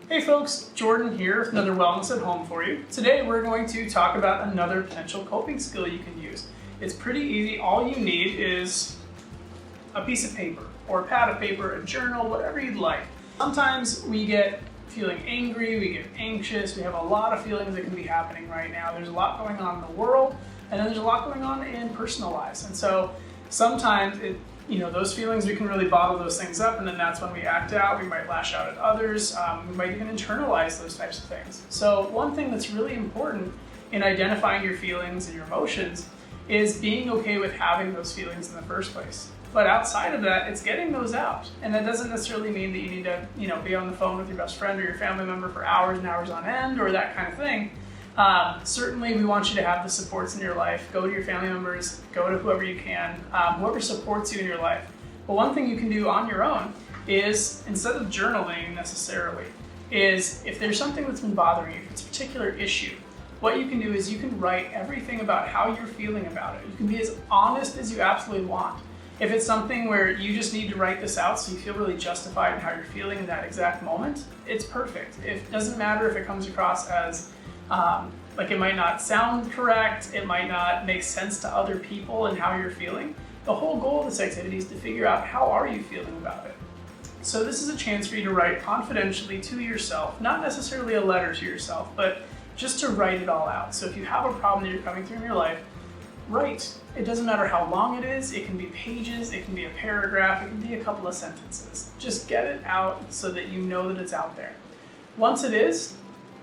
Hey folks, Jordan here with another Wellness at Home for you. Today we're going to talk about another potential coping skill you can use. It's pretty easy. All you need is a piece of paper or a pad of paper, a journal, whatever you'd like. Sometimes we get feeling angry, we get anxious, we have a lot of feelings that can be happening right now. There's a lot going on in the world, and then there's a lot going on in personal lives. And so sometimes those feelings, we can really bottle those things up, and then that's when we act out. We might lash out at others. We might even internalize those types of things. So one thing that's really important in identifying your feelings and your emotions is being okay with having those feelings in the first place. But outside of that, it's getting those out. And that doesn't necessarily mean that you need to, be on the phone with your best friend or your family member for hours and hours on end or that kind of thing. Certainly, we want you to have the supports in your life. Go to your family members, go to whoever you can, whoever supports you in your life. But one thing you can do on your own is, instead of journaling necessarily, is if there's something that's been bothering you, if it's a particular issue, what you can do is you can write everything about how you're feeling about it. You can be as honest as you absolutely want. If it's something where you just need to write this out so you feel really justified in how you're feeling in that exact moment, it's perfect. It doesn't matter if it comes across as like it might not sound correct, it might not make sense to other people and how you're feeling. The whole goal of this activity is to figure out how are you feeling about it. So this is a chance for you to write confidentially to yourself, not necessarily a letter to yourself, but just to write it all out. So if you have a problem that you're coming through in your life, write. It doesn't matter how long it is, it can be pages, it can be a paragraph, it can be a couple of sentences. Just get it out so that you know that it's out there. Once it is,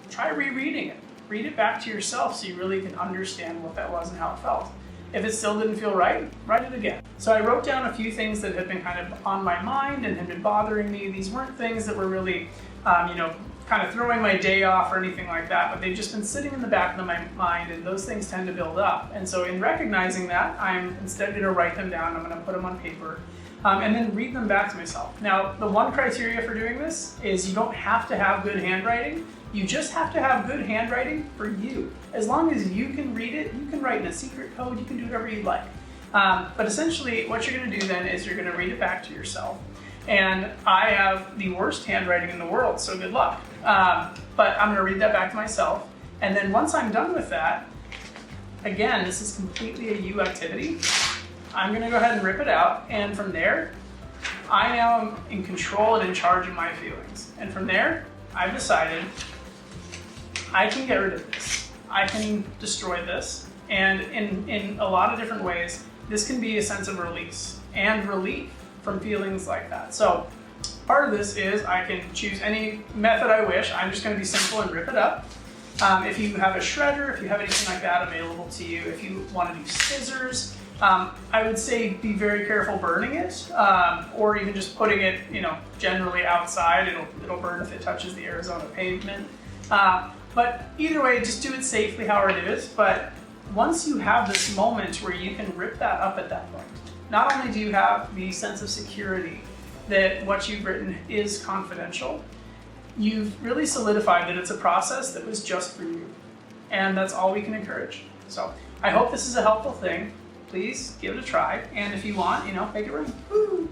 try rereading it. Read it back to yourself so you really can understand what that was and how it felt. If it still didn't feel right, write it again. So I wrote down a few things that had been kind of on my mind and had been bothering me. These weren't things that were really, kind of throwing my day off or anything like that, but they've just been sitting in the back of my mind, and those things tend to build up. And so in recognizing that, I'm instead going to write them down. I'm going to put them on paper and then read them back to myself. Now, the one criteria for doing this is you don't have to have good handwriting. You just have to have good handwriting for you. As long as you can read it, you can write in a secret code, you can do whatever you'd like. But essentially, what you're going to do then is you're going to read it back to yourself. And I have the worst handwriting in the world, so good luck. But I'm going to read that back to myself. And then once I'm done with that, again, this is completely a you activity. I'm going to go ahead and rip it out. And from there, I now am in control and in charge of my feelings. And from there, I've decided I can get rid of this. I can destroy this. And in a lot of different ways, this can be a sense of release and relief from feelings like that. So part of this is I can choose any method I wish. I'm just going to be simple and rip it up. If you have a shredder, if you have anything like that available to you, if you want to do scissors, I would say be very careful burning it, or even just putting it, generally outside. It'll burn if it touches the Arizona pavement. But either way, just do it safely, however it is. But once you have this moment where you can rip that up at that point, not only do you have the sense of security that what you've written is confidential, you've really solidified that it's a process that was just for you. And that's all we can encourage. So I hope this is a helpful thing. Please give it a try. And if you want, make it ring. Woo!